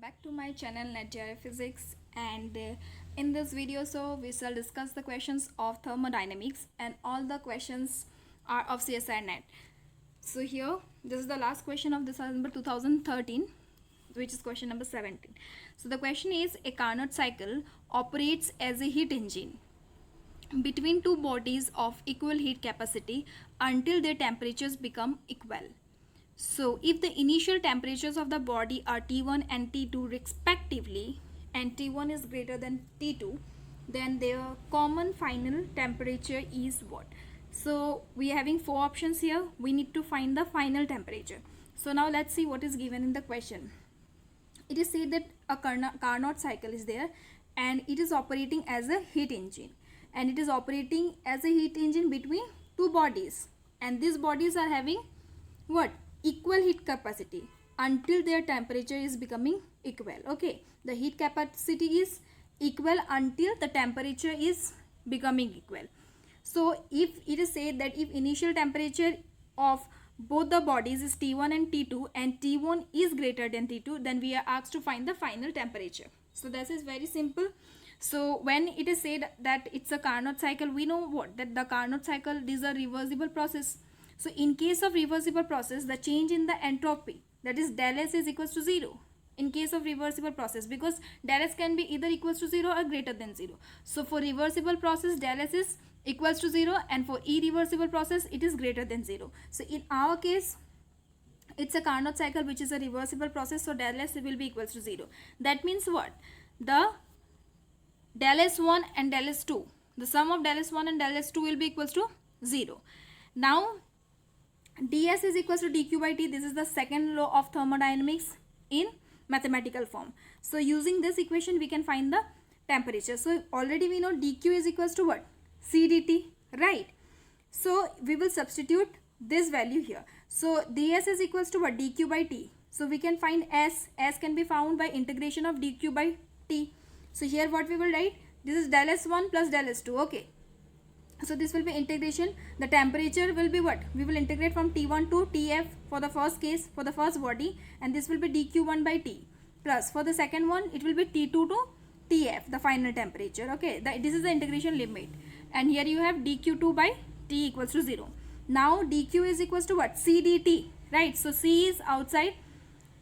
back to my channel NetJR Physics, and in this video we shall discuss the questions of thermodynamics, and all the questions are of CSIR net. So here this is the last question of December 2013, which is question number 17. So the question is, a Carnot cycle operates as a heat engine between two bodies of equal heat capacity until their temperatures become equal. So if the initial temperatures of the body are T1 and T2 respectively, and T1 is greater than T2, then their common final temperature is what? So we are having four options here. We need to find the final temperature. So now let's see what is given in the question. It is said that a Carnot cycle is there and it is operating as a heat engine, and it is operating as a heat engine between two bodies, and these bodies are having what? Equal heat capacity until their temperature is becoming equal. Okay, the heat capacity is equal until the temperature is becoming equal. So if it is said that if initial temperature of both the bodies is T1 and T2 and T1 is greater than T2, then we are asked to find the final temperature. So this is very simple. So when it is said that it's a Carnot cycle, we know what? That the Carnot cycle is a reversible process. So in case of reversible process, the change in the entropy, that is del S, is equals to 0 in case of reversible process, because del S can be either equals to 0 or greater than 0. So for reversible process, del S is equals to 0, and for irreversible process it is greater than 0. So in our case it's a Carnot cycle which is a reversible process, so del S will be equals to 0. That means what? The del S1 and del S2, the sum of del S1 and del S2 will be equals to 0. Now ds is equals to dq by t. This is the second law of thermodynamics in mathematical form. So using this equation we can find the temperature. So already we know dq is equals to what? C dt, right? So we will substitute this value here. So ds is equals to what? Dq by t. So we can find s. S can be found by integration of dq by t. So here what we will write? This is del s1 plus del s2. Okay. So this will be integration. The temperature will be what? We will integrate from T1 to Tf for the first case, for the first body, and this will be dq1 by t, plus for the second one it will be T2 to Tf, the final temperature. Okay, this is the integration limit, and here you have dq2 by t equals to 0. Now dq is equals to what? C dt, right? So c is outside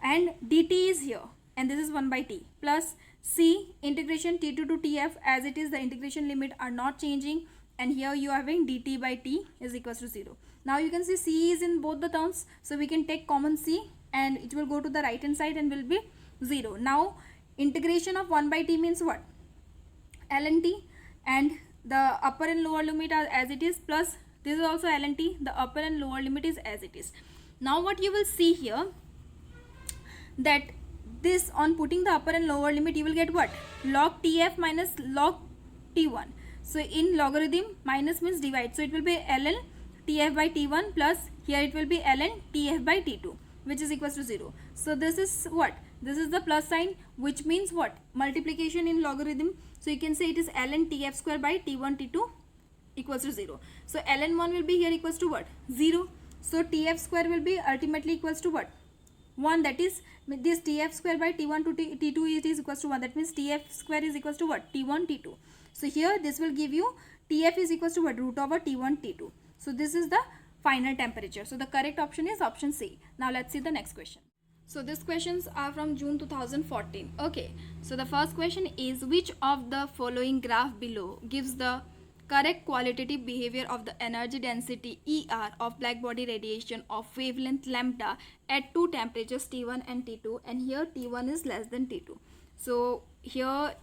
and dt is here, and this is 1 by t, plus c integration T2 to Tf, as it is the integration limit are not changing, and here you are having dt by t is equals to 0. Now you can see c is in both the terms, so we can take common c and it will go to the right hand side and will be 0. Now integration of 1 by t means what? ln t, and the upper and lower limit are as it is, plus this is also ln t, the upper and lower limit is as it is. Now what you will see here, that this, on putting the upper and lower limit, you will get what? Log tf minus log t1. So in logarithm, minus means divide, so it will be ln tf by t1 plus here it will be ln tf by t2, which is equals to 0. So this is what? This is the plus sign, which means what? Multiplication in logarithm. So you can say it is ln tf square by t1 t2 equals to 0. So ln 1 will be here equals to what? 0. So tf square will be ultimately equals to what? 1. That is, this tf square by t1 to t2 it is equals to 1. That means tf square is equals to what? T1 t2. So here this will give you tf is equals to what? Root over t1 t2. So this is the final temperature. So the correct option is option C. Now let's see the next question. So these questions are from June 2014. Okay. So the first question is, which of the following graph below gives the correct qualitative behavior of the energy density ER of black body radiation of wavelength lambda at two temperatures T1 and T2, and here T1 is less than T2. So here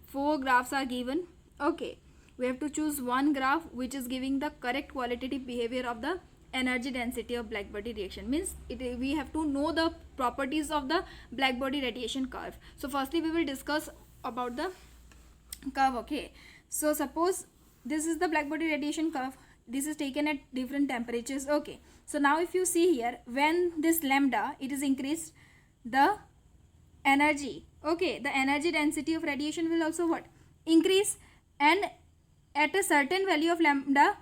four graphs are given. Okay, we have to choose one graph which is giving the correct qualitative behavior of the energy density of black body radiation. Means we have to know the properties of the black body radiation curve. So firstly we will discuss about the curve. Okay, so suppose this is the black body radiation curve. This is taken at different temperatures. Okay, so now if you see here, when this lambda it is increased, the energy, okay, the energy density of radiation will also what? Increase, and at a certain value of lambda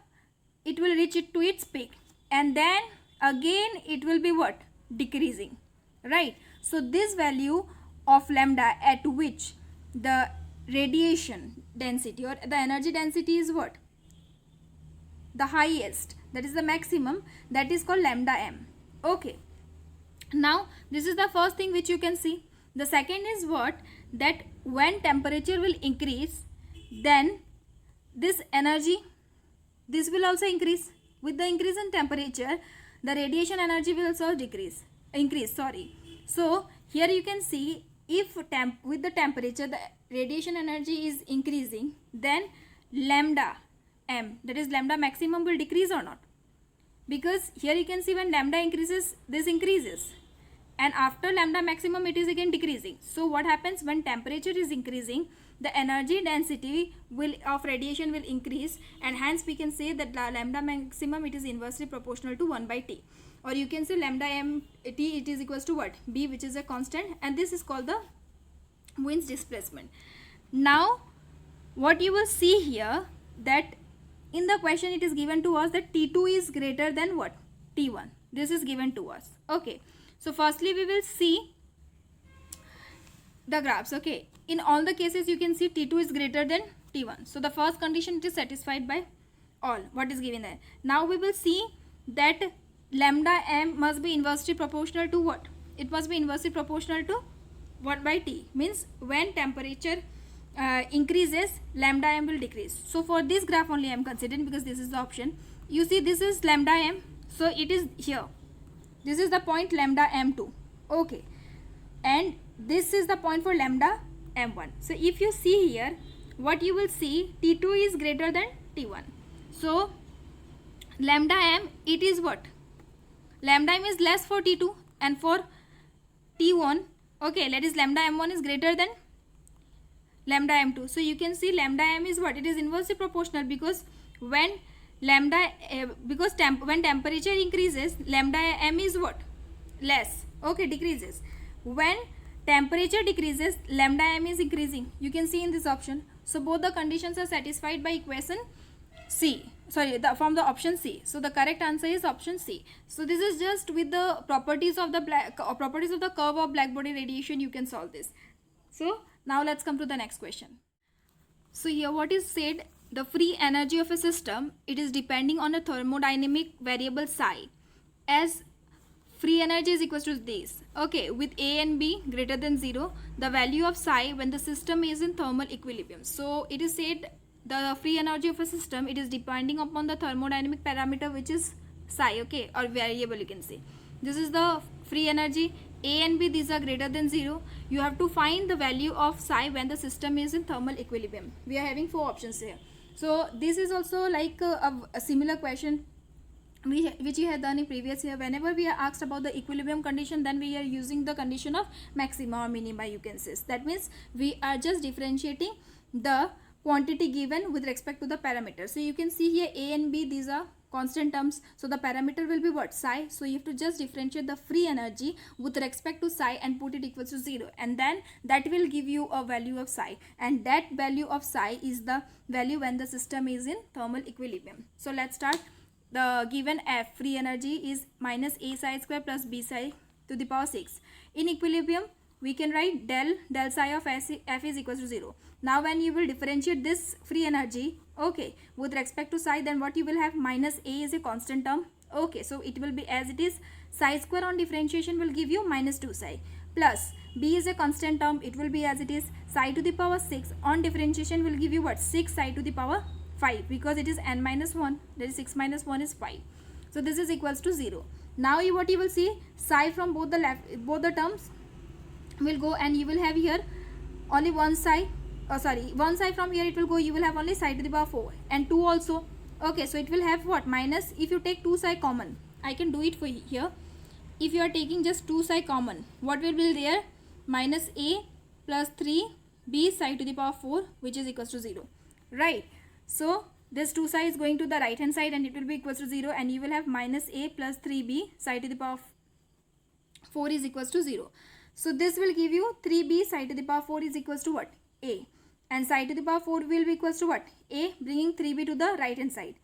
it will reach it to its peak, and then again it will be what? Decreasing, right? So this value of lambda at which the radiation density or the energy density is what? The highest, that is the maximum, that is called lambda m. Okay, now this is the first thing which you can see. The second is what? That when temperature will increase, then this energy, this will also increase. With the increase in temperature, the radiation energy will also increase. So here you can see, if with the temperature the radiation energy is increasing, then lambda m, that is lambda maximum, will decrease or not? Because here you can see when lambda increases, this increases, and after lambda maximum it is again decreasing. So what happens when temperature is increasing, the energy density of radiation will increase, and hence we can say that lambda maximum, it is inversely proportional to 1 by T, or you can say lambda m T, it is equals to what? B, which is a constant, and this is called the Wien's displacement. Now what you will see here, that in the question it is given to us that T2 is greater than what? T1. This is given to us. Okay, so firstly we will see the graphs. Okay, in all the cases you can see T2 is greater than T1. So the first condition, it is satisfied by all what is given there. Now we will see that lambda m must be inversely proportional to what? It must be inversely proportional to 1 by T. Means when temperature increases, lambda m will decrease. So for this graph only I am considering, because this is the option. You see this is lambda m, so it is here. This is the point lambda m2. Okay, and this is the point for lambda m1. So if you see here, what you will see, T2 is greater than T1. So lambda m, it is what? Lambda m is less for T2, and for T1, okay, that is lambda m1 is greater than lambda m2. So you can see lambda m is what? It is inversely proportional, because when lambda when temperature increases, lambda m is what? Less. Okay, decreases. When temperature decreases, lambda m is increasing. You can see in this option. So both the conditions are satisfied by equation C. From the option C. So the correct answer is option C. So this is just with the properties of the properties of the curve of black body radiation, you can solve this. So now let's come to the next question. So here what is said, the free energy of a system, it is depending on a thermodynamic variable psi, as free energy is equal to this. Okay, with A and B greater than 0, the value of psi when the system is in thermal equilibrium. So it is said the free energy of a system, it is depending upon the thermodynamic parameter, which is psi, okay, or variable you can say. This is the free energy. A and B, these are greater than 0. You have to find the value of psi when the system is in thermal equilibrium. We are having 4 options here. So this is also like a similar question which we had done in previous year. Whenever we are asked about the equilibrium condition, then we are using the condition of maxima or minima, you can say. That means we are just differentiating the quantity given with respect to the parameter. So you can see here A and B, these are constant terms, so the parameter will be what? Psi. So you have to just differentiate the free energy with respect to psi and put it equal to 0, and then that will give you a value of psi, and that value of psi is the value when the system is in thermal equilibrium. So let's start. The given F, free energy, is minus A psi square plus B psi to the power 6. In equilibrium, we can write del psi of F is equal to 0. Now when you will differentiate this free energy, okay, with respect to psi, then what you will have? Minus A is a constant term. Okay, so it will be as it is. Psi square on differentiation will give you minus 2 psi, plus B is a constant term, it will be as it is. Psi to the power 6 on differentiation will give you what? 6 psi to the power 5, because it is n minus 1, that is 6 minus 1 is 5. So this is equals to 0. Now what you will see, psi from both the terms will go, and you will have here only one psi. One psi from here it will go, you will have only psi to the power 4 and 2 also. Okay, so it will have what? Minus, if you take 2 psi common, I can do it for here. If you are taking just 2 psi common, what will be there? Minus A plus 3 B psi to the power 4, which is equals to 0. Right. So this 2 psi is going to the right hand side and it will be equals to 0, and you will have minus A plus 3B psi to the power 4 is equals to 0. So this will give you 3B psi to the power 4 is equals to what? A. And psi to the power 4 will be equals to what? A, bringing 3B to the right hand side.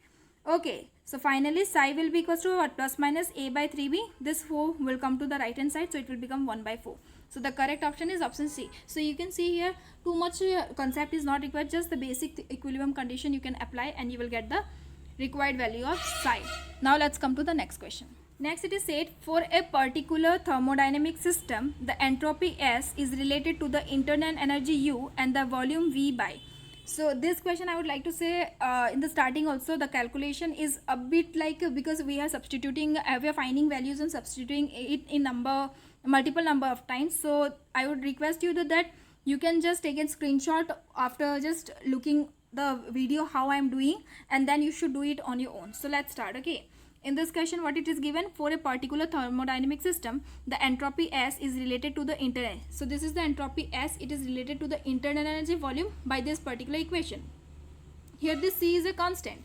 Okay, so finally psi will be equals to what? Plus minus a by 3b. This 4 will come to the right hand side, so it will become 1 by 4. So the correct option is option C. So you can see here too much concept is not required, just the basic equilibrium condition you can apply and you will get the required value of psi. Now let's come to the next question. Next it is said, for a particular thermodynamic system, the entropy S is related to the internal energy U and the volume V by. So this question I would like to say in the starting also, the calculation is a bit like, because we are substituting, we are finding values and substituting it in multiple number of times. So I would request you that you can just take a screenshot after just looking the video how I am doing, and then you should do it on your own. So let's start. Okay, in this question what it is given, for a particular thermodynamic system, the entropy S is related to the internal. So this is the entropy S, it is related to the internal energy volume by this particular equation. Here this C is a constant.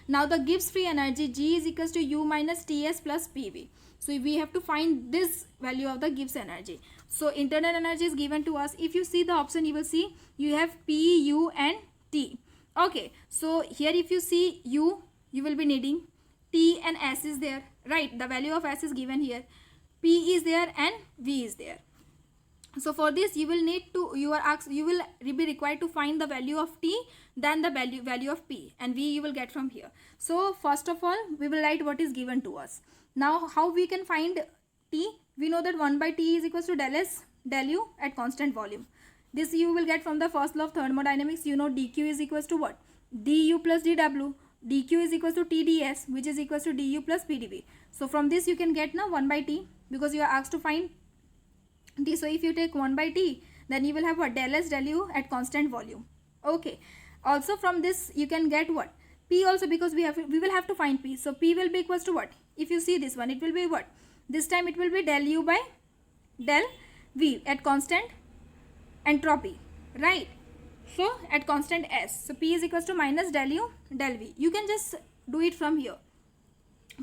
Now the Gibbs free energy G is equals to U minus TS plus PV. So we have to find this value of the Gibbs energy. So internal energy is given to us. If you see the option, you will see you have P, U and T. Okay, so here if you see U, you will be needing T and S is there, right? The value of S is given here. P is there and V is there. So for this you will need to, you will be required to find the value of T, then the value of P, and V you will get from here. So first of all we will write what is given to us. Now how we can find T? We know that 1 by T is equals to del S del U at constant volume. This you will get from the first law of thermodynamics. You know dq is equals to what? Du plus dw. dq is equals to tds, which is equals to du plus pdv. So from this you can get now 1 by T, because you are asked to find T. So if you take 1 by T, then you will have what? Del S del U at constant volume. Okay. Also from this you can get what? P also, because we will have to find P. So P will be equals to what? If you see this one, it will be what? This time it will be del U by del V at constant entropy, right? So at constant S. So P is equals to minus del U del V. You can just do it from here,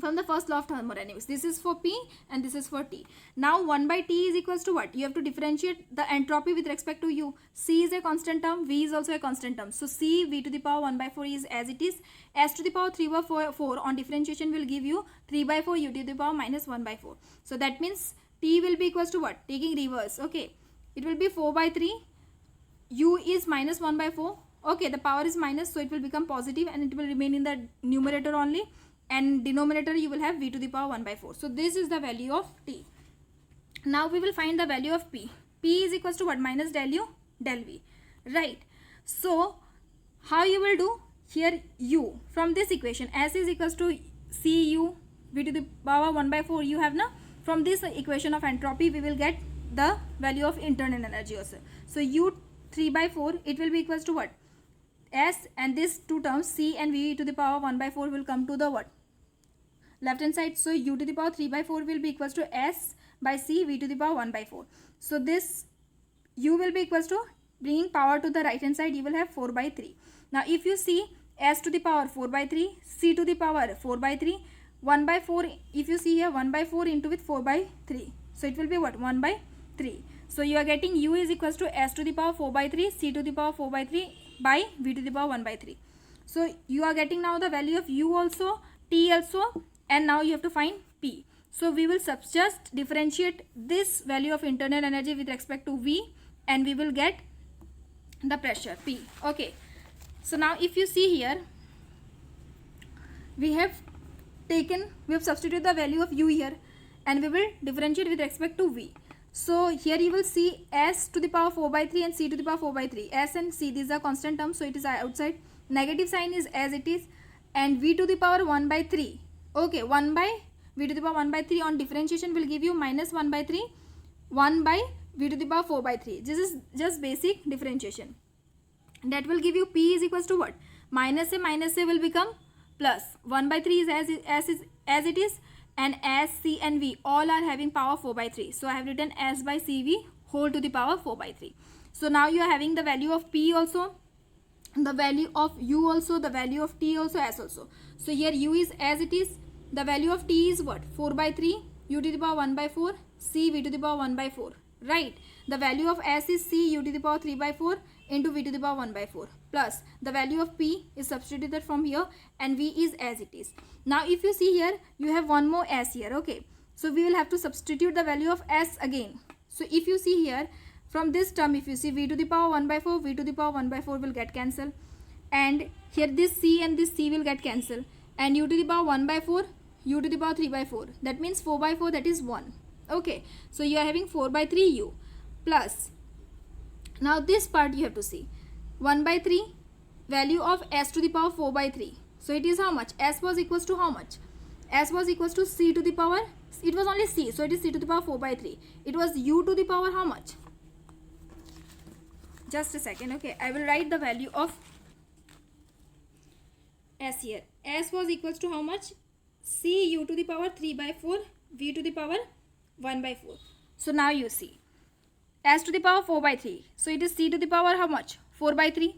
from the first law of thermodynamics. This is for P and this is for T. Now 1 by T is equals to what? You have to differentiate the entropy with respect to U. C is a constant term, V is also a constant term. So C, V to the power 1 by 4 is as it is. S to the power 3 by 4 on differentiation will give you 3 by 4 U to the power minus 1 by 4. So that means T will be equals to what? Taking reverse. Okay, it will be 4 by 3. U is minus 1 by 4. Okay, the power is minus, so it will become positive and it will remain in the numerator only, and denominator you will have V to the power 1 by 4. So this is the value of T. Now we will find the value of P. P is equals to what? Minus del U del V, right? So how you will do? Here U, from this equation S is equals to Cu V to the power 1 by 4 you have now. From this equation of entropy we will get the value of internal energy also. So U 3 by 4, it will be equals to what? S, and this two terms C and V to the power 1 by 4 will come to the what? Left hand side. So U to the power 3 by 4 will be equals to S by C V to the power 1 by 4. So this U will be equals to, bringing power to the right hand side, you will have 4 by 3. Now if you see S to the power 4 by 3, C to the power 4 by 3, 1 by 4, if you see here 1 by 4 into with 4 by 3. So it will be what? 1 by 3. So you are getting U is equals to S to the power 4 by 3, C to the power 4 by 3 by V to the power 1 by 3. So you are getting now the value of U also, T also, and now you have to find P. So we will just differentiate this value of internal energy with respect to V, and we will get the pressure P. Okay. So now if you see here, we have substituted the value of U here, and we will differentiate with respect to V. So here you will see S to the power 4 by 3 and C to the power 4 by 3. S and C, these are constant terms, so it is outside. Negative sign is as it is, and V to the power 1 by 3. Okay, 1 by V to the power 1 by 3 on differentiation will give you minus 1 by 3, 1 by V to the power 4 by 3. This is just basic differentiation. That will give you P is equals to what? Minus A will become plus. 1 by 3 is as it is, and S, C and V all are having power 4 by 3. So I have written S by CV whole to the power 4 by 3. So now you are having the value of P also, the value of U also, the value of T also, S also. So here U is as it is, the value of T is what? 4 by 3, U to the power 1 by 4, C V to the power 1 by 4, right? The value of s is c u to the power 3 by 4 into v to the power 1 by 4 plus the value of p is substituted from here and v is as it is. Now if you see here, you have one more s here, okay? So we will have to substitute the value of s again. So if you see here, from this term, if you see v to the power 1 by 4, v to the power 1 by 4 will get cancelled, and here this c and this c will get cancelled, and u to the power 1 by 4, u to the power 3 by 4, that means 4 by 4, that is 1. Okay, so you are having 4 by 3 u plus, now this part you have to see, 1 by 3 value of s to the power 4 by 3. So it is how much? S was equals to how much? S was equals to c to the power, it was only c, so it is c to the power 4 by 3. It was u to the power how much? Just a second, okay, I will write the value of s here. S was equals to how much? C u to the power 3 by 4, v to the power 1 by 4. So now you see, s to the power 4 by 3. So it is c to the power how much? 4 by 3.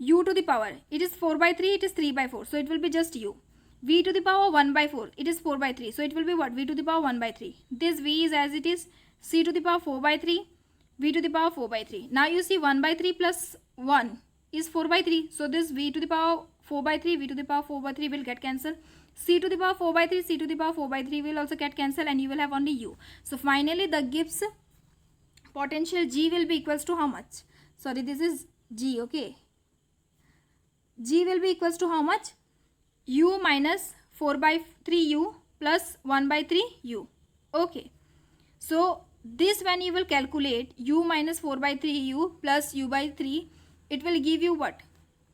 U to the power, it is 4 by 3, it is 3 by 4. So it will be just u. V to the power 1 by 4, it is 4 by 3. So it will be what? V to the power 1 by 3. This v is as it is, c to the power 4 by 3, v to the power 4 by 3. Now you see 1 by 3 plus 1 is 4 by 3. So this v to the power 4 by 3, v to the power 4 by 3 will get cancelled. C to the power 4 by 3, c to the power 4 by 3 will also get cancelled, and you will have only u. So finally the Gibbs potential G will be equals to how much? Sorry, this is G, okay. G will be equals to how much? U minus 4 by 3u plus 1 by 3u. Okay. So this, when you will calculate u minus 4 by 3u plus u by 3, it will give you what?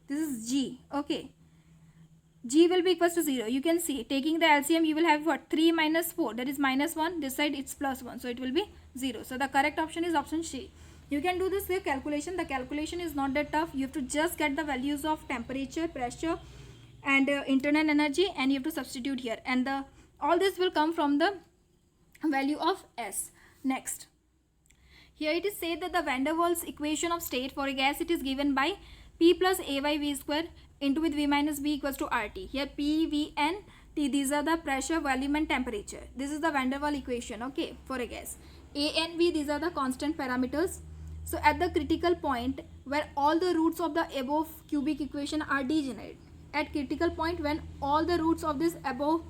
This is G, okay. G will be equals to 0. You can see, taking the LCM, you will have what? 3 minus 4, that is minus 1. This side it's plus 1, so it will be 0. So the correct option is option C. You can do this calculation. The calculation is not that tough. You have to just get the values of temperature, pressure and internal energy, and you have to substitute here, and all this will come from the value of S. Next, here it is said that the van der Waals equation of state for a gas, it is given by P plus A by V square into with V minus B equals to RT. Here P, V and T, these are the pressure, volume and temperature. This is the van der Waals equation, okay, for a gas. A and V, these are the constant parameters. So at the critical point where all the roots of the above cubic equation are degenerate, at critical point when all the roots of this above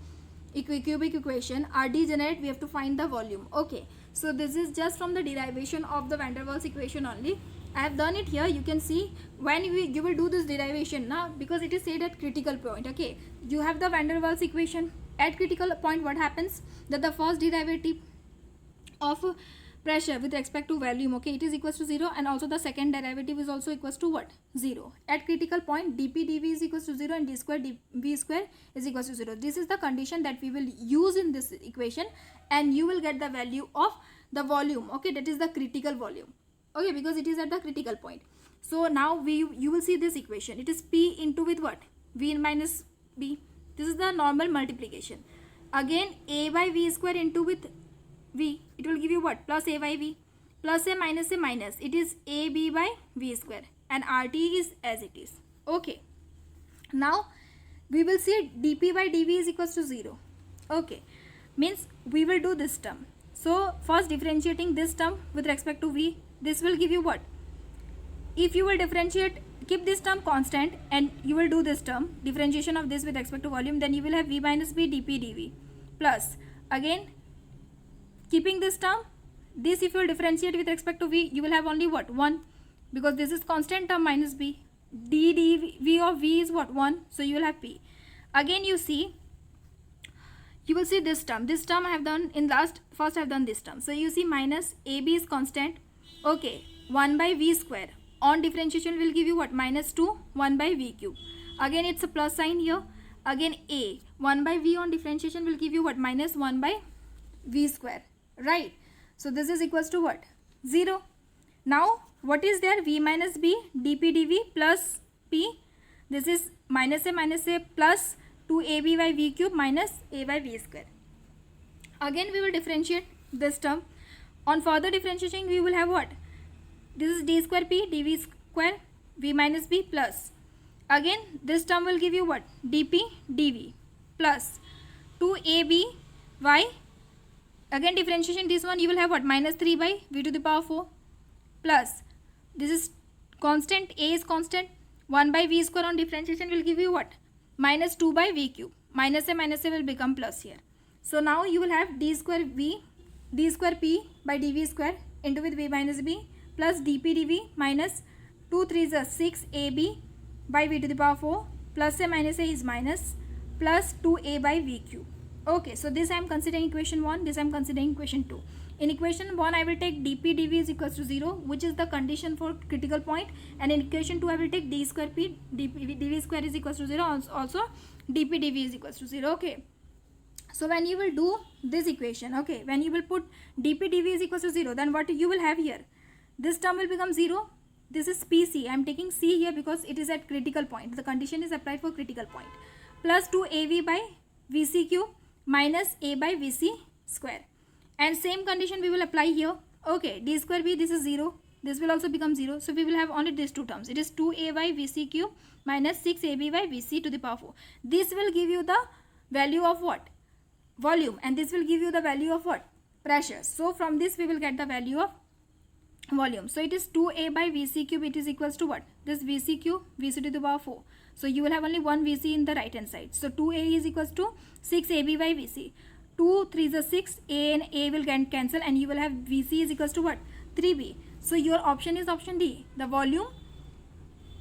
cubic equation are degenerate, we have to find the volume, okay. So this is just from the derivation of the van der Waals equation only. I have done it here. You can see when you will do this derivation now, because it is said at critical point, okay. You have the van der Waals equation. At critical point, what happens? That the first derivative of pressure with respect to volume, okay, it is equals to 0, and also the second derivative is also equals to what? 0. At critical point, dp dv is equals to 0 and d square dv square is equals to 0. This is the condition that we will use in this equation, and you will get the value of the volume, okay, that is the critical volume, okay, because it is at the critical point. So now you will see this equation. It is P into with what? V minus B. This is the normal multiplication. Again A by V square into with V, it will give you what? Plus A by V. Plus A minus, it is AB by V square, and RT is as it is, okay. Now we will see dP by dV is equals to 0, okay, means we will do this term. So first differentiating this term with respect to V, this will give you what? If you will differentiate, keep this term constant, and you will do this term differentiation of this with respect to volume, then you will have V minus B dP dV plus, again keeping this term, this if you will differentiate with respect to V, you will have only what? 1, because this is constant term minus B. D dV of V is what? 1, so you will have P. Again you see, you will see this term I have done in first I have done this term. So you see minus AB is constant, okay, 1 by V square. On differentiation will give you what? Minus 2, 1 by V cube. Again it's a plus sign here. Again A, 1 by V on differentiation will give you what? Minus 1 by V square, right? So this is equals to what? 0. Now what is there? V minus B dP dV plus P. This is minus A plus 2AB by V cube minus A by V square. Again we will differentiate this term. On further differentiation we will have what? This is d square P dV square V minus B plus, again this term will give you what? DP dV plus 2AB by Again differentiation this one, you will have what, minus 3 by v to the power 4 plus, this is constant, a is constant, 1 by v square on differentiation will give you what, minus 2 by v cube. Minus a will become plus here. So now you will have d square p by dv square into with v minus b plus dp dv minus 2 3 is 6 ab by v to the power 4 plus a minus a is minus plus 2a by v cube. Okay, so this I am considering equation 1, this I am considering equation 2. In equation 1 I will take dp dv is equals to 0, which is the condition for critical point, and in equation 2 I will take d square p dv square is equals to 0, also dp dv is equals to 0. Okay, so when you will do this equation, okay, when you will put dp dv is equals to 0, then what you will have here, this term will become 0. This is pc, I am taking c here because it is at critical point, the condition is applied for critical point, plus 2av by vc cube minus a by vc square, and same condition we will apply here. Okay, d square b, this is 0, this will also become 0, so we will have only these two terms. It is 2a by vc cube minus 6ab by vc to the power 4. This will give you the value of what, volume, and this will give you the value of what, pressure. So from this we will get the value of volume. So it is 2a by vc cube, it is equals to what, this vc cube, vc to the power 4. So you will have only one vc in the right hand side. So 2a is equals to 6ab by vc. 2 3 is 6, a and a will get cancel, and you will have vc is equals to what, 3b. So your option is option D, the volume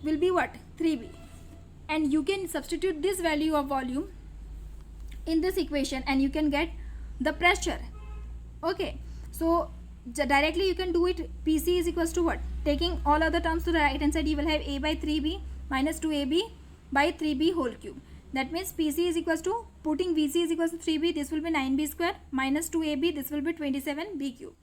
will be what, 3b, and you can substitute this value of volume in this equation and you can get the pressure. Okay, so directly you can do it. pc is equals to what, taking all other terms to the right hand side, you will have a by 3b minus 2ab by 3b whole cube. That means pc is equals to, putting vc is equals to 3b, this will be 9b square minus 2ab, this will be 27b cube.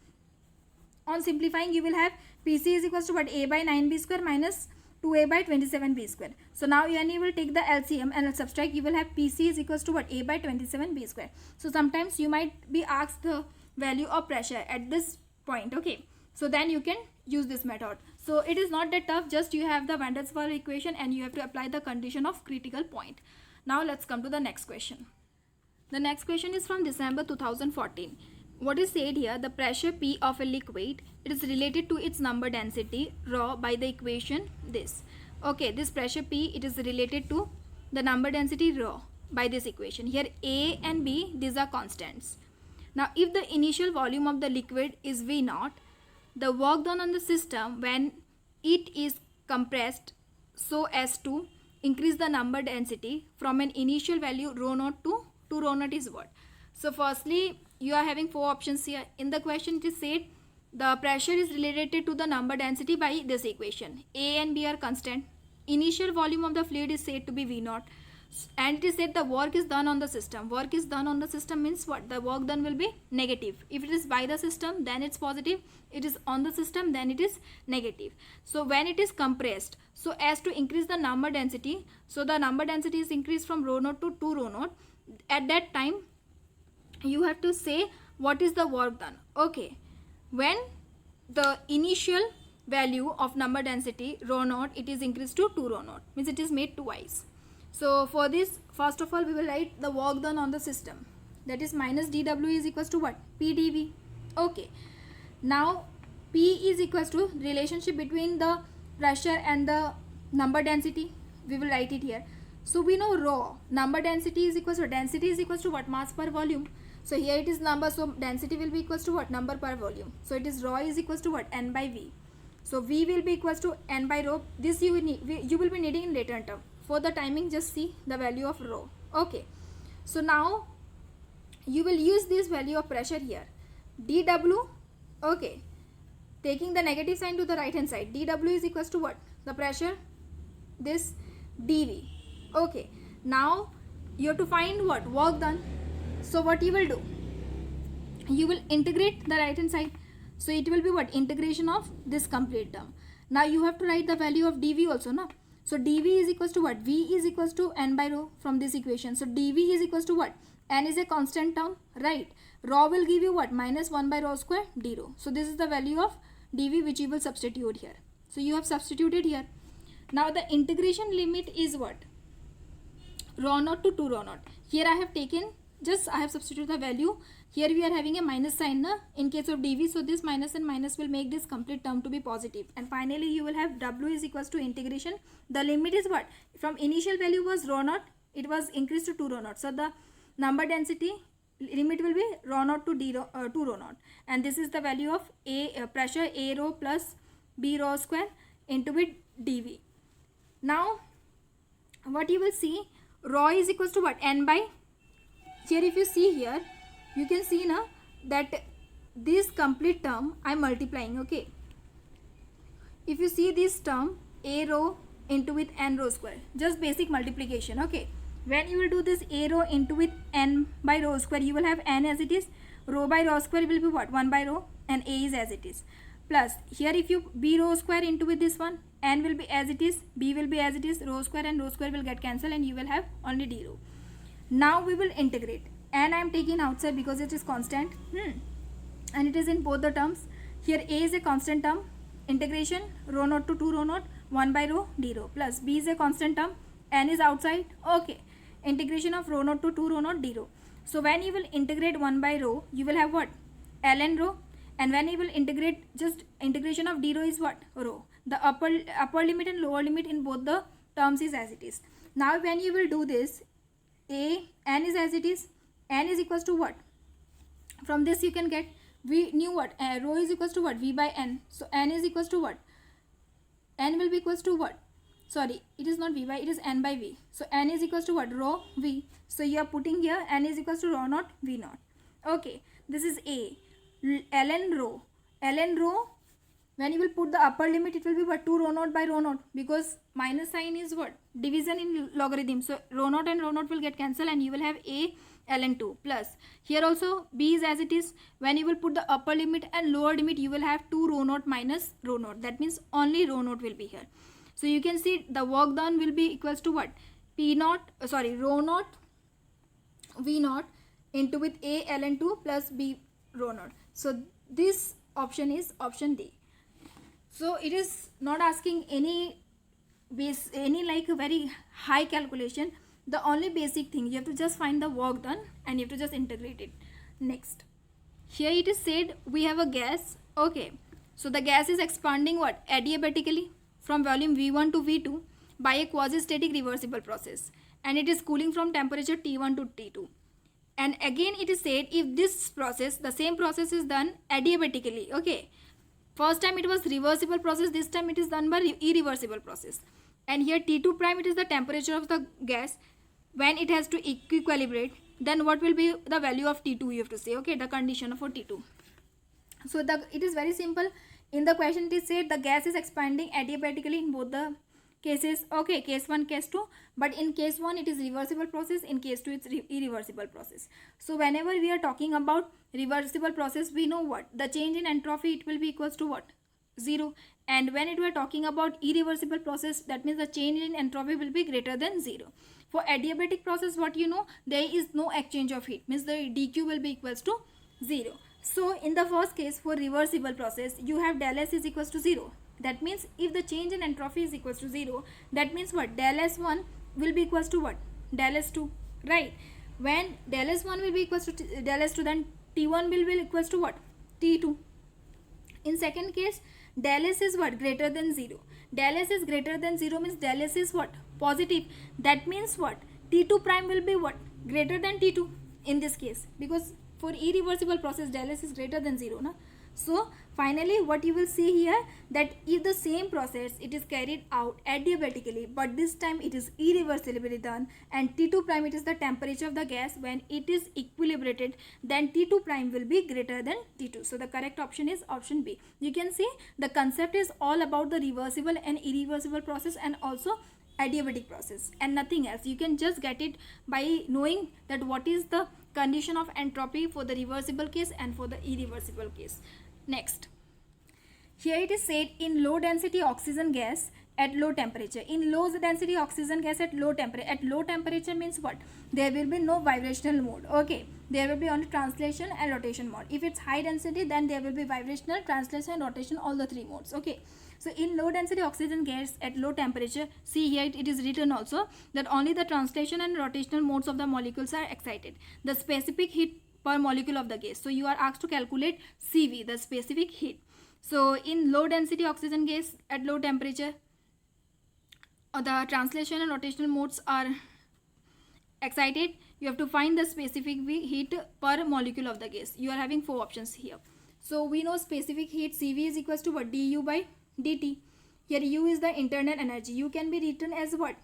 On simplifying you will have pc is equals to what, a by 9b square minus 2a by 27b square. So now when you will take the LCM and subtract, you will have pc is equals to what, a by 27b square. So sometimes you might be asked the value of pressure at this point. Okay, so then you can use this method. So it is not that tough, just you have the Van der Waals equation and you have to apply the condition of critical point. Now let's come to the next question. The next question is from December 2014. What is said here, the pressure P of a liquid, it is related to its number density rho by the equation this. Okay, this pressure P, it is related to the number density rho by this equation. Here A and B, these are constants. Now if the initial volume of the liquid is V naught, the work done on the system when it is compressed so as to increase the number density from an initial value rho naught to 2 rho naught is what? So firstly, you are having four options here. In the question it is said the pressure is related to the number density by this equation. A and B are constant. Initial volume of the fluid is said to be V naught. And it is said the work is done on the system. Work is done on the system means what? The work done will be negative. If it is by the system, then it's positive. It is on the system, then it is negative. So when it is compressed, so as to increase the number density, so the number density is increased from rho naught to 2 rho naught. At that time, you have to say what is the work done. Okay, when the initial value of number density rho naught, it is increased to 2 rho naught, means it is made twice. So for this, first of all we will write the work done on the system, that is minus dw is equals to what, p dv. Okay, now p is equals to relationship between the pressure and the number density, we will write it here. So we know rho, number density is equals to, density is equals to what, mass per volume. So here it is number, so density will be equals to what, number per volume. So it is rho is equals to what, n by v. So v will be equals to n by rho. This you will be needing in later term. For the timing, just see the value of rho. Okay, so now you will use this value of pressure here, dw. Okay, taking the negative sign to the right hand side, dw is equals to what, the pressure, this dv. Okay, now you have to find what, work done. So what you will do, you will integrate the right hand side, so it will be what, integration of this complete term. Now you have to write the value of dv also, no? So dv is equals to what, v is equals to n by rho from this equation. So dv is equals to what, n is a constant term, right? Rho will give you what, minus 1 by rho square d rho. So this is the value of dv which you will substitute here. So you have substituted here. Now the integration limit is what, rho naught to 2 rho naught. Here I have taken, just I have substituted the value, Here we are having a minus sign na, in case of dv, so this minus and minus will make this complete term to be positive. And finally you will have w is equals to integration. The limit is what? From initial value was rho naught, it was increased to 2 rho naught. So the number density limit will be rho naught to 2 rho naught, and this is the value of pressure a rho plus b rho square into with dv. Now what you will see, rho is equals to what? N by, here if you see here, you can see now that this complete term I am multiplying. Okay, if you see this term a rho into with n rho square, just basic multiplication. Okay, when you will do this a rho into with n by rho square, you will have n as it is, rho by rho square will be what? 1 by rho, and a is as it is, plus here if you b rho square into with this one, n will be as it is, b will be as it is, rho square and rho square will get cancelled, and you will have only d rho. Now we will integrate, and I am taking outside because it is constant, and it is in both the terms. Here a is a constant term, integration rho naught to 2 rho naught 1 by rho d rho, plus b is a constant term, n is outside. Okay, integration of rho naught to 2 rho naught d rho. So when you will integrate 1 by rho, you will have what? ln rho, and when you will integrate, just integration of d rho is what? Rho. The upper limit and lower limit in both the terms is as it is. Now when you will do this, n is as it is, n is equals to what? From this you can get, we knew what? Rho is equals to what? V by n. So n is equals to what? N will be equals to what? Sorry, it is not v by, it is n by v. So n is equals to what? Rho v. So you are putting here n is equals to rho naught v naught. Okay, this is a. ln rho. ln rho, when you will put the upper limit, it will be what? 2 rho naught by rho naught, because minus sign is what? Division in logarithm. So rho naught and rho naught will get cancelled, and you will have a ln 2, plus here also b is as it is. When you will put the upper limit and lower limit, you will have 2 rho naught minus rho naught. That means only rho naught will be here. So you can see the work done will be equals to what? Rho naught v naught into with a ln 2 plus b rho naught. So this option is option D. So it is not asking any like a very high calculation. The only basic thing, you have to just find the work done and you have to just integrate it. Next, here it is said we have a gas. Okay, so the gas is expanding what? Adiabatically from volume V1 to V2 by a quasi-static reversible process, and it is cooling from temperature T1 to T2. And again it is said, if this process, the same process is done adiabatically. Okay, first time it was reversible process, this time it is done by irreversible process. And here T2 prime, it is the temperature of the gas. When it has to equilibrate, then what will be the value of T2, you have to say. Okay, the condition for T2. So it is very simple. In the question it is said the gas is expanding adiabatically in both the cases. Okay, case 1, case 2, but in case 1 it is reversible process, in case 2 it's irreversible process. So whenever we are talking about reversible process, we know what? The change in entropy, it will be equals to what? 0. And when we are talking about irreversible process, that means the change in entropy will be greater than 0. For adiabatic process, what you know, there is no exchange of heat, means the dq will be equals to 0. So in the first case, for reversible process, you have del S is equals to 0. That means if the change in entropy is equals to 0, that means what? Del S1 will be equals to what? Del S2, right? When del S1 will be equals to del S2, then T1 will be equals to what? T2. In second case, del S is what? Greater than 0. Del S is greater than 0 means del S is what? Positive. That means what? T2 prime will be what? Greater than T2 in this case, because for irreversible process del S is greater than 0, na? So finally what you will see here, that if the same process it is carried out adiabatically, but this time it is irreversibly done, and T2 prime, it is the temperature of the gas, when it is equilibrated, then T2 prime will be greater than T2. So the correct option is option B. You can see the concept is all about the reversible and irreversible process and also adiabatic process and nothing else. You can just get it by knowing that what is the condition of entropy for the reversible case and for the irreversible case. Next, here it is said in low density oxygen gas at low temperature. In low density oxygen gas at low temperature means what? There will be no vibrational mode. Okay, there will be only translation and rotation mode. If it's high density, then there will be vibrational, translation and rotation, all the 3 modes. Okay, so in low density oxygen gas at low temperature, see here it is written also that only the translation and rotational modes of the molecules are excited. The specific heat per molecule of the gas. So you are asked to calculate CV, the specific heat. So in low density oxygen gas at low temperature, the translation and rotational modes are excited. You have to find the specific heat per molecule of the gas. You are having 4 options here. So we know specific heat CV is equals to what? du by dt. Here U is the internal energy. U can be written as what?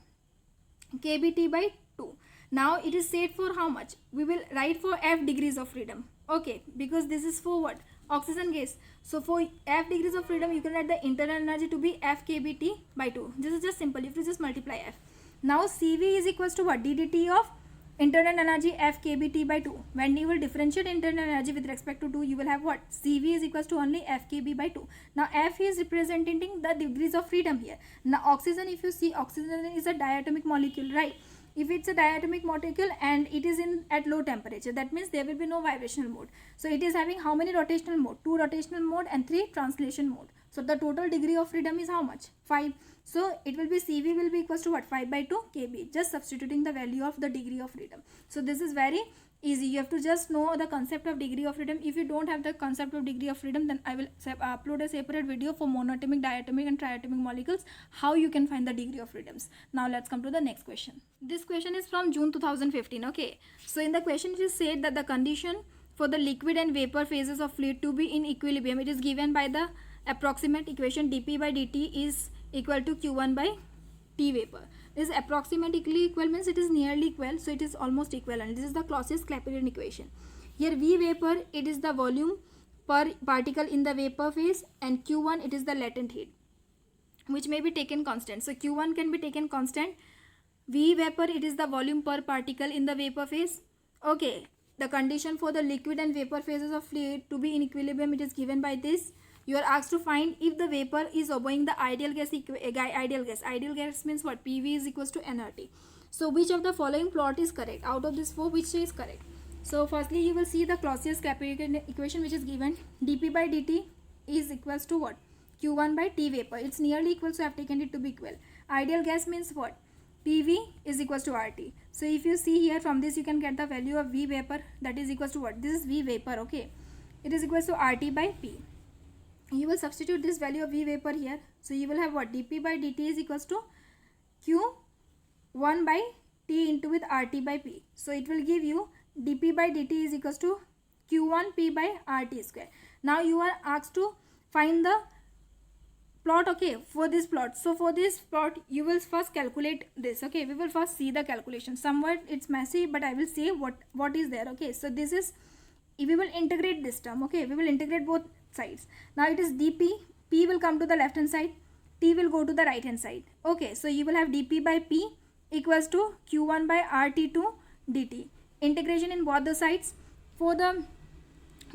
kBT by 2. Now it is said for how much? We will write for F degrees of freedom. Okay, because this is for what? Oxygen gas. So for F degrees of freedom, you can write the internal energy to be F kBT by 2. This is just simple. If you just multiply F. Now CV is equals to what? ddt of internal energy F kBT by 2. When you will differentiate internal energy with respect to 2, you will have what? CV is equals to only F kB by 2. Now F is representing the degrees of freedom here. Now oxygen, if you see, oxygen is a diatomic molecule, right? If it's a diatomic molecule and it is in at low temperature, that means there will be no vibrational mode. So it is having how many rotational mode? 2 rotational mode and 3 translation mode. So the total degree of freedom is how much? 5. So it will be CV will be equals to what? 5 by 2 kb. Just substituting the value of the degree of freedom. So this is very easy. You have to just know the concept of degree of freedom. If you don't have the concept of degree of freedom, then I will upload a separate video for monoatomic, diatomic and triatomic molecules, how you can find the degree of freedoms. Now let's come to the next question. This question is from June 2015. Okay, so in the question it is said that the condition for the liquid and vapor phases of fluid to be in equilibrium, it is given by the approximate equation dP by dt is equal to Q1 by T vapor. This approximately equal means it is nearly equal, so it is almost equivalent. This is the Clausius-Clapeyron equation. Here V vapor, it is the volume per particle in the vapor phase, and Q1 it is the latent heat, which may be taken constant. So Q1 can be taken constant. V vapor, it is the volume per particle in the vapor phase. Okay, the condition for the liquid and vapor phases of fluid to be in equilibrium, it is given by this. You are asked to find if the vapor is obeying the ideal gas. Ideal gas means what? PV is equals to nRT. So which of the following plot is correct? Out of this 4, which is correct? So firstly, you will see the Clausius-Clapeyron equation, which is given. dP by dt is equals to what? Q1 by T vapor. It's nearly equal, so I have taken it to be equal. Ideal gas means what? PV is equals to RT. So if you see here, from this you can get the value of V vapor, that is equals to what? This is V vapor, okay? It is equals to RT by P. You will substitute this value of V vapor here. So you will have what? dP by dt is equals to Q1 by T into with RT by P. So it will give you dP by dt is equals to Q1 P by RT square. Now you are asked to find the plot, okay, for this plot. So for this plot, you will first calculate this, okay? We will first see the calculation. Somewhat it's messy, but I will say what is there, okay? So this is, we will integrate this term, okay? We will integrate both sides. Now it is dP, P will come to the left hand side, T will go to the right hand side. Okay, so you will have dP by P equals to Q1 by RT to dt. Integration in both the sides. For the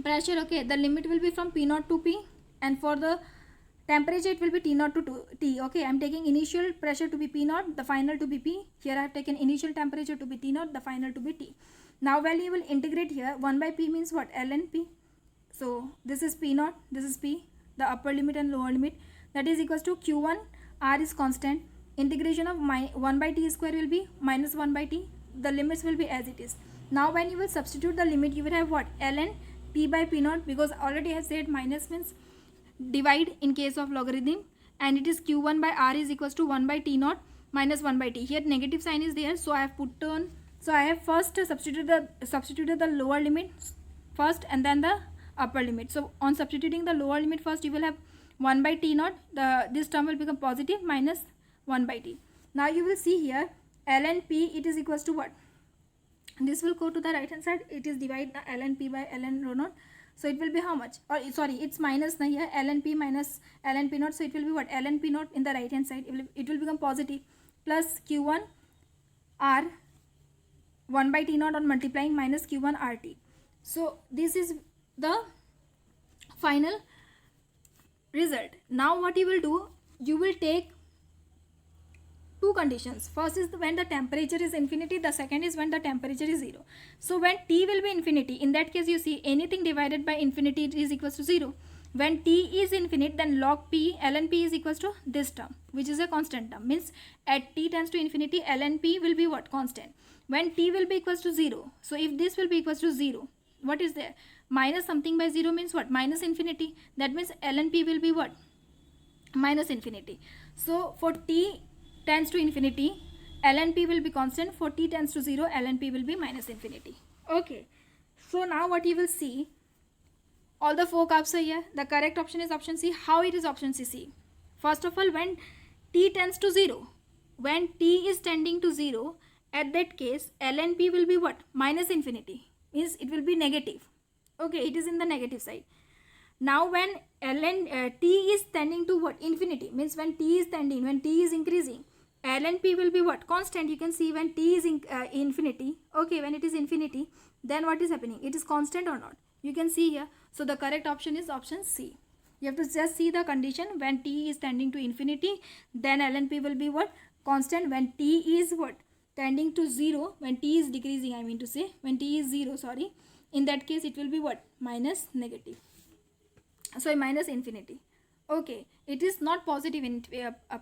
pressure, okay, the limit will be from P0 to P, and for the temperature it will be T0 to T. Okay, I am taking initial pressure to be P0, the final to be P. Here I have taken initial temperature to be T0, the final to be T. Now value will integrate here. 1 by P means what? ln P. So this is P0, this is P, the upper limit and lower limit, that is equals to Q1, R is constant. Integration of 1 by T square will be minus 1 by T. The limits will be as it is. Now when you will substitute the limit, you will have what? ln P by P0, because already I have said minus means divide in case of logarithm, and it is Q1 by R is equals to 1 by T0 minus 1 by T. Here negative sign is there, so I have put on, so I have first substituted the lower limit first and then the upper limit. So on substituting the lower limit first, you will have 1 by T0, this term will become positive, minus 1 by T. Now you will see here ln P, it is equals to what? This will go to the right hand side, it is divide ln P by ln rho naught. So it will be how much? Or sorry, it's minus na here, ln P minus ln P naught. So it will be what? ln P naught in the right hand side, it will become positive, plus Q1 R 1 by T naught on multiplying minus Q1 RT. So this is the final result. Now what you will do, you will take two conditions. First is when the temperature is infinity, the second is when the temperature is 0. So when T will be infinity, in that case you see anything divided by infinity is equals to 0. When T is infinite, then log P, ln P is equals to this term, which is a constant term. Means at T tends to infinity, ln P will be what? Constant. When T will be equals to 0, so if this will be equals to 0, what is there? Minus something by 0 means what? Minus infinity. That means ln p will be what? Minus infinity. So for t tends to infinity, ln p will be constant. For t tends to 0, ln p will be minus infinity. Okay. So now what you will see, all the four curves are here. The correct option is option C. How it is option C? See, first of all, when t tends to 0, when t is tending to 0, at that case ln p will be what? Minus infinity, means it will be negative. Okay, it is in the negative side. Now when t is tending to what? Infinity, means when t is tending, when t is increasing, ln p will be what? Constant. You can see when t is infinity, okay, when it is infinity, then what is happening? It is constant or not? You can see here. So the correct option is option C. You have to just see the condition. When t is tending to infinity, then ln p will be what? Constant. When t is what? Tending to 0, when t is decreasing, I mean to say, when t is 0, sorry, in that case it will be what? Minus negative. So minus infinity. Okay, it is not positive in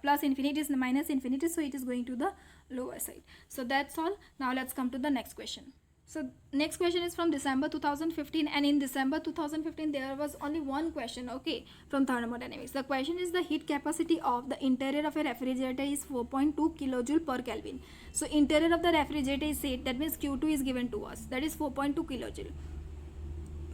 plus infinity, it is minus infinity, so it is going to the lower side. So that's all. Now let's come to the next question. So next question is from December 2015, and in December 2015 there was only one question, okay, from thermodynamics. The question is the heat capacity of the interior of a refrigerator is 4.2 kilojoule per Kelvin. So interior of the refrigerator is said, that means Q2 is given to us, that is 4.2 kilojoule.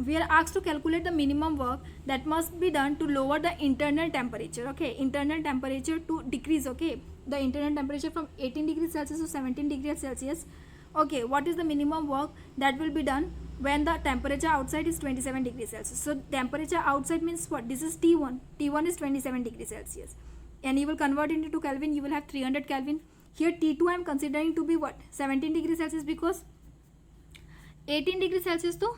We are asked to calculate the minimum work that must be done to lower the internal temperature, okay, internal temperature to decrease, okay, the internal temperature from 18 degrees Celsius to 17 degrees Celsius. Okay, what is the minimum work that will be done when the temperature outside is 27 degrees Celsius? So temperature outside means what? This is T1. T1 is 27 degrees Celsius. And you will convert it into Kelvin, you will have 300 Kelvin. Here T2 I am considering to be what? 17 degrees Celsius, because 18 degrees Celsius to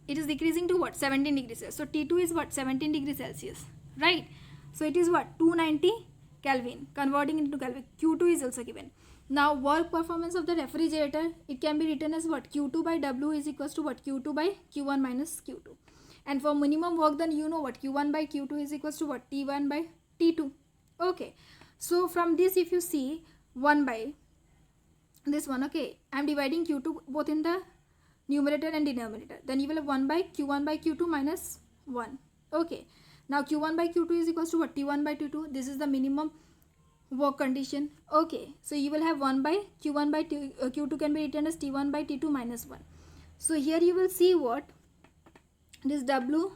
it is decreasing to what? 17 degrees Celsius. So T2 is what? 17 degrees Celsius, right? So it is what? 290 Kelvin. Converting into Kelvin. Q2 is also given. Now work performance of the refrigerator, it can be written as what? Q2 by W is equals to what? Q2 by Q1 minus Q2. And for minimum work, then you know what? Q1 by Q2 is equals to what? T1 by T2. Okay. So from this, if you see 1 by this one, okay, I am dividing Q2 both in the numerator and denominator. Then you will have 1 by Q1 by Q2 minus 1. Okay. Now Q1 by Q2 is equals to what? T1 by T2. This is the minimum work condition. Okay, so you will have 1 by Q1 by Q2 can be written as T1 by T2 minus 1. So here you will see what? This W,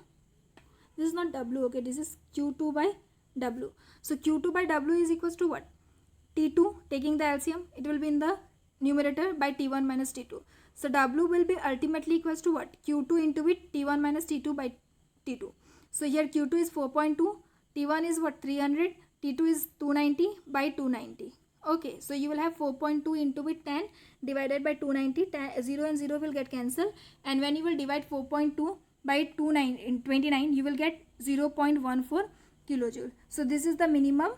this is not W, okay, this is Q2 by W. So Q2 by W is equals to what? T2, taking the LCM, it will be in the numerator by T1 minus T2. So W will be ultimately equals to what? Q2 into it, T1 minus T2 by T2. So here Q2 is 4.2, T1 is what? 300, T2 is 290 by 290. Okay, so you will have 4.2 into it 10 divided by 290, 0 and 0 will get cancelled, and when you will divide 4.2 by 29, you will get 0.14 kilojoule. So this is the minimum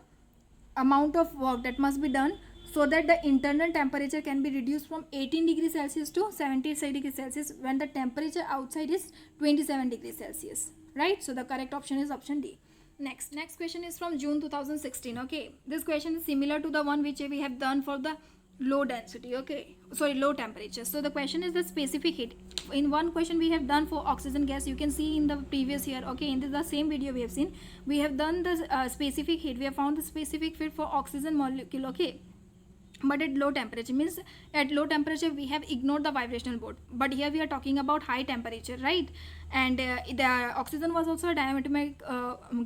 amount of work that must be done so that the internal temperature can be reduced from 18 degrees Celsius to 17 degrees Celsius when the temperature outside is 27 degrees Celsius, right? So the correct option is option D. Next question is from June 2016. Okay, this question is similar to the one which we have done for the low density, okay, sorry, low temperature. So the question is the specific heat. In one question we have done for oxygen gas, you can see in the previous here, okay, in the same video we have seen, we have done the specific heat, we have found the specific heat for oxygen molecule, okay, but at low temperature, means at low temperature we have ignored the vibrational mode, but here we are talking about high temperature, right? And the oxygen was also a diatomic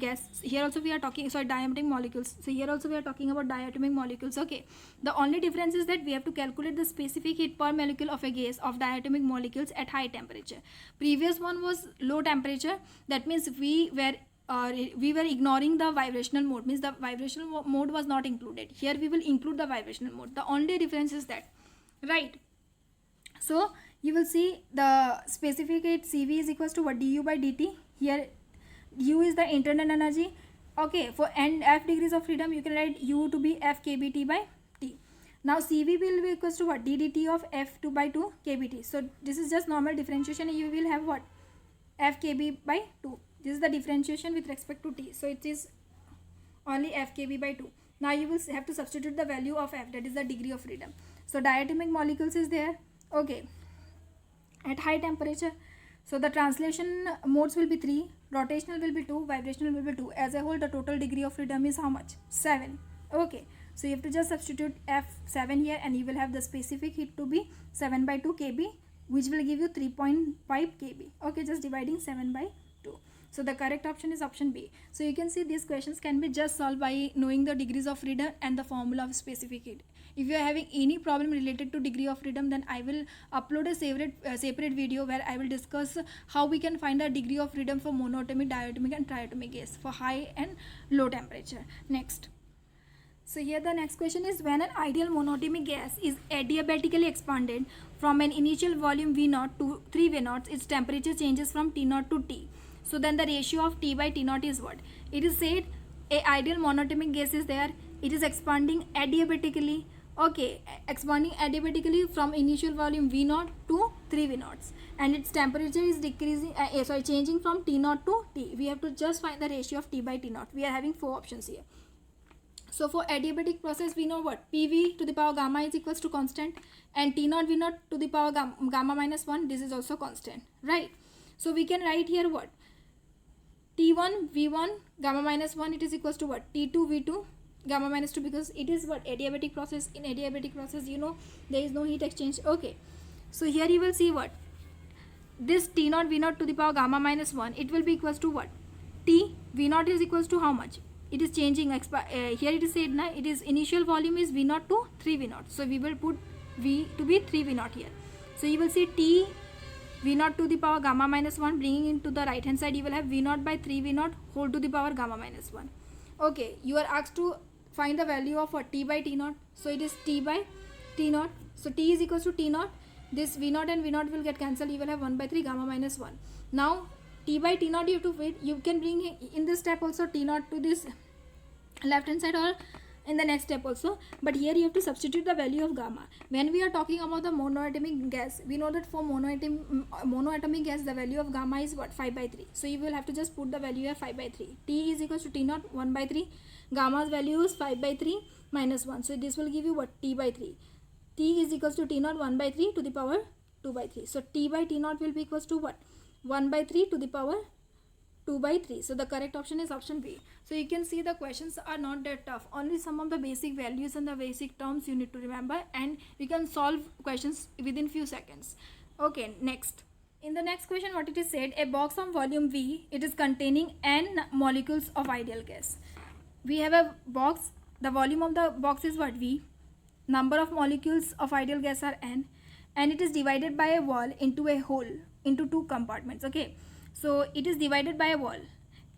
gas. Here also we are talking, sorry, diatomic molecules. So here also we are talking about diatomic molecules, okay. The only difference is that we have to calculate the specific heat per molecule of a gas of diatomic molecules at high temperature. Previous one was low temperature, that means we were ignoring the vibrational mode, means the vibrational mode was not included. Here we will include the vibrational mode. The only difference is that, right? So you will see the specific heat CV is equals to what? Du by dt. Here U is the internal energy, okay. For and F degrees of freedom, you can write U to be F kBT by T. Now CV will be equals to what? ddt of F2 by 2 kBT. So this is just normal differentiation. You will have what? F kB by 2. This is the differentiation with respect to T. So it is only F kB by 2. Now you will have to substitute the value of F, that is the degree of freedom. So diatomic molecules is there, okay, at high temperature. So the translation modes will be 3, rotational will be 2, vibrational will be 2. As a whole, the total degree of freedom is how much? 7. Okay, so you have to just substitute F7 here, and you will have the specific heat to be 7 by 2 kb, which will give you 3.5 kb. Okay, just dividing 7 by 2. So the correct option is option B. So you can see these questions can be just solved by knowing the degrees of freedom and the formula of specific heat. If you are having any problem related to degree of freedom, then I will upload a separate video where I will discuss how we can find the degree of freedom for monoatomic, diatomic and triatomic gas for high and low temperature. Next. So here the next question is, when an ideal monoatomic gas is adiabatically expanded from an initial volume V0 to 3 V0, its temperature changes from T0 to T. So then the ratio of T by T0 is what? It is said a ideal monoatomic gas is there. It is expanding adiabatically. Okay, expanding adiabatically from initial volume V0 to 3 V0, and its temperature is changing from T0 to T. We have to just find the ratio of T by T0. We are having 4 options here. So for adiabatic process, we know what? PV to the power gamma is equals to constant, and T0 V0 to the power gamma minus 1, this is also constant, right? So we can write here what? T1 V1 gamma minus 1, it is equals to what? T2 V2 gamma minus 2, because it is what? Adiabatic process. In adiabatic process, you know, there is no heat exchange. Okay, so here you will see what? This T0 V0 to the power gamma minus 1, it will be equals to what? T V0 is equals to how much? It is changing. Here it is said na, it is initial volume is V0 to 3 V0. So we will put V to be 3 V0 here. So you will see T V0 to the power gamma minus 1, bringing into the right hand side, you will have V0 by 3 V0 whole to the power gamma minus 1. Okay, you are asked to find the value of what? T by T0. So it is T by T0. So T is equals to T0. This V0 and V0 will get cancelled. You will have 1 by 3 gamma minus 1. Now T by T0 you have to wait. You can bring in this step also T0 to this left hand side, or in the next step also, but here you have to substitute the value of gamma. When we are talking about the monoatomic gas, we know that for monoatomic gas the value of gamma is what? 5 by 3. So you will have to just put the value of 5 by 3. T is equals to T0 1 by 3. Gamma's value is 5 by 3 minus 1. So this will give you what? T by 3. T is equals to T0 1 by 3 to the power 2 by 3. So T by T0 will be equals to what? 1 by 3 to the power 2 by 3. So the correct option is option B. So you can see the questions are not that tough. Only some of the basic values and the basic terms you need to remember, and we can solve questions within few seconds. Okay, next. In the next question, what it is said, a box of volume V, it is containing n molecules of ideal gas. We have a box. The volume of the box is what? V. Number of molecules of ideal gas are n, and it is divided by a wall into a hole, into 2 compartments. Okay, so it is divided by a wall,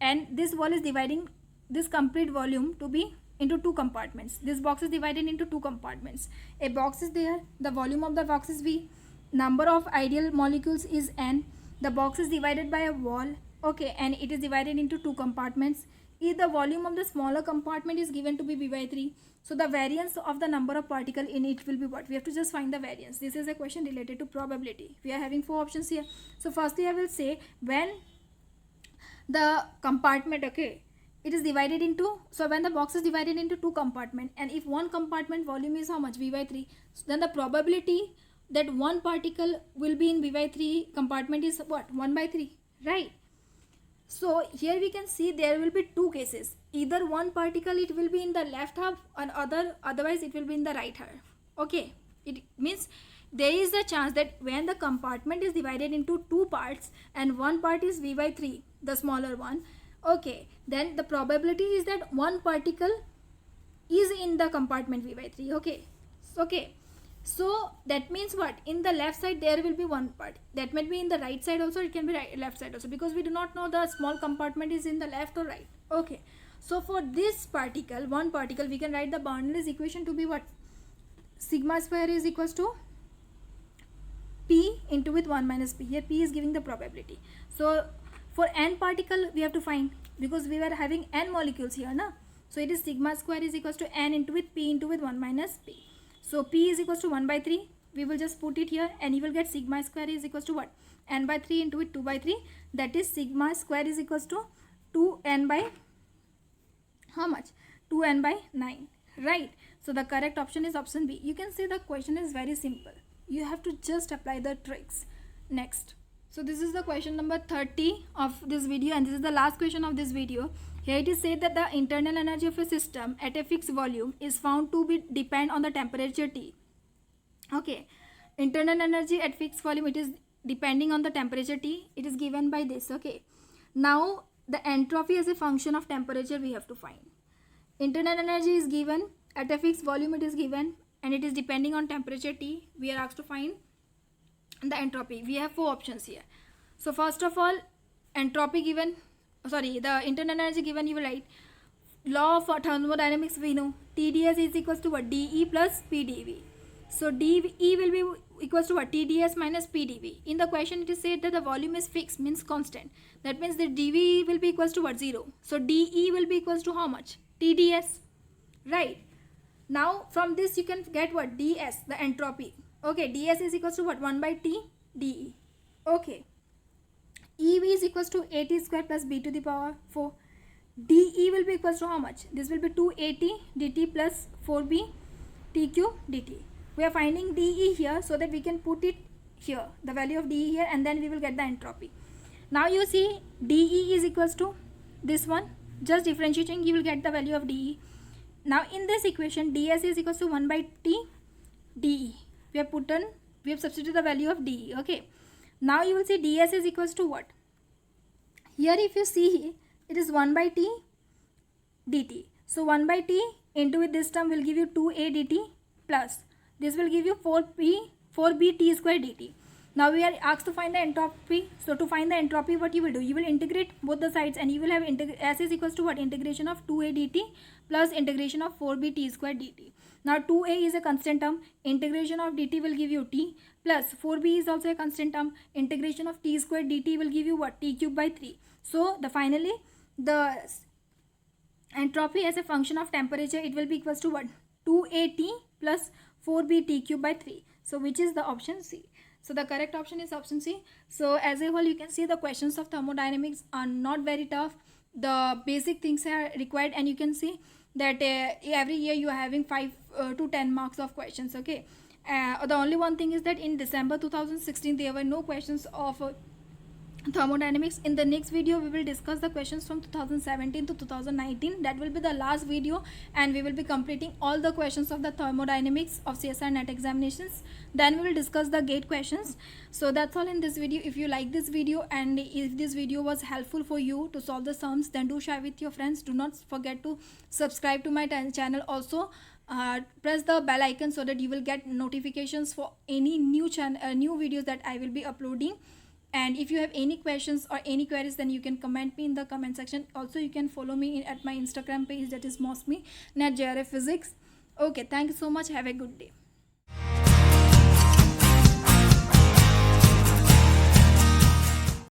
and this wall is dividing this complete volume to be into 2 compartments. This box is divided into 2 compartments. A box is there, the volume of the box is V, number of ideal molecules is n, the box is divided by a wall, okay, and it is divided into 2 compartments. If the volume of the smaller compartment is given to be V by 3, so the variance of the number of particles in it will be what? We have to just find the variance. This is a question related to probability. We are having 4 options here. So firstly I will say, when the compartment, okay, it is divided into, so when the box is divided into 2 compartments, and if one compartment volume is how much? V by 3, so then the probability that one particle will be in V by 3 compartment is what? 1 by 3, right? So here we can see there will be 2 cases. Either one particle it will be in the left half, and otherwise it will be in the right half. Okay, it means there is a chance that when the compartment is divided into 2 parts and one part is V by 3, the smaller one, okay, then the probability is that one particle is in the compartment V by 3. Okay, so that means what? In the left side there will be one part. That might be in the right side also, it can be left side also, because we do not know the small compartment is in the left or right. Okay, so for this particle, one particle, we can write the Bernoulli's equation to be what? Sigma square is equals to P into with 1 minus P. Here P is giving the probability. So for n particle we have to find, because we were having n molecules here, na? So it is sigma square is equals to n into with P into with 1 minus P. So P is equals to 1 by 3. We will just put it here, and you will get sigma square is equals to what? N by 3 into with 2 by 3. That is sigma square is equals to 2n by how much? 2n by 9, right? So the correct option is option B. You can see the question is very simple. You have to just apply the tricks. Next. So this is the question number 30 of this video, and this is the last question of this video. Here it is said that the internal energy of a system at a fixed volume is found to be depend on the temperature T. Okay, internal energy at fixed volume, it is depending on the temperature T. It is given by this. Okay, now the entropy as a function of temperature we have to find. Internal energy is given at a fixed volume, it is given, and it is depending on temperature T. We are asked to find the entropy. We have four options here. So first of all, entropy given, the internal energy given, you will write law of thermodynamics. We know TdS is equals to what? dE plus PdV. So dE will be equals to what? TdS minus PdV. In the question it is said that the volume is fixed, means constant. That means that dV will be equals to what? 0. So dE will be equals to how much? TdS, right? Now from this you can get what? ds, the entropy. Okay, ds is equals to what? 1 by T dE. Okay, EV is equals to AT square plus B to the power 4. dE will be equals to how much? This will be 2AT dt plus 4B TQ dt. We are finding dE here so that we can put it here, the value of dE here, and then we will get the entropy. Now you see dE is equals to this one. Just differentiating, you will get the value of dE. Now in this equation, ds is equals to 1 by T dE. We have substituted the value of dE. Okay. Now you will see ds is equals to what? Here if you see, it is 1 by T dt. So 1 by T into with this term will give you 2A dt plus this will give you 4B T square dt. Now we are asked to find the entropy. So to find the entropy, what you will do? You will integrate both the sides and you will have S is equals to what? Integration of 2A dt plus integration of 4B T square dt. Now 2A is a constant term. Integration of dt will give you T plus 4B is also a constant term. Integration of T square dt will give you what? T cube by 3. So finally the entropy as a function of temperature, it will be equals to what? 2AT plus 4B T cube by 3. So which is the option C? So the correct option is option C. So as a whole, you can see the questions of thermodynamics are not very tough. The basic things are required, and you can see that every year you are having 5 to 10 marks of questions. Okay. The only one thing is that in December 2016 there were no questions of thermodynamics. In the next video we will discuss the questions from 2017 to 2019. That will be the last video, and we will be completing all the questions of the thermodynamics of CSIR NET examinations. Then we will discuss the gate questions. So that's all in this video. If you like this video and if this video was helpful for you to solve the sums, then do share with your friends. Do not forget to subscribe to my channel. Also press the bell icon so that you will get notifications for any new videos that I will be uploading. And if you have any questions or any queries, then you can comment me in the comment section. Also you can follow me at my Instagram page, that is mostly NetJRF Physics. Okay, thank you so much. Have a good day.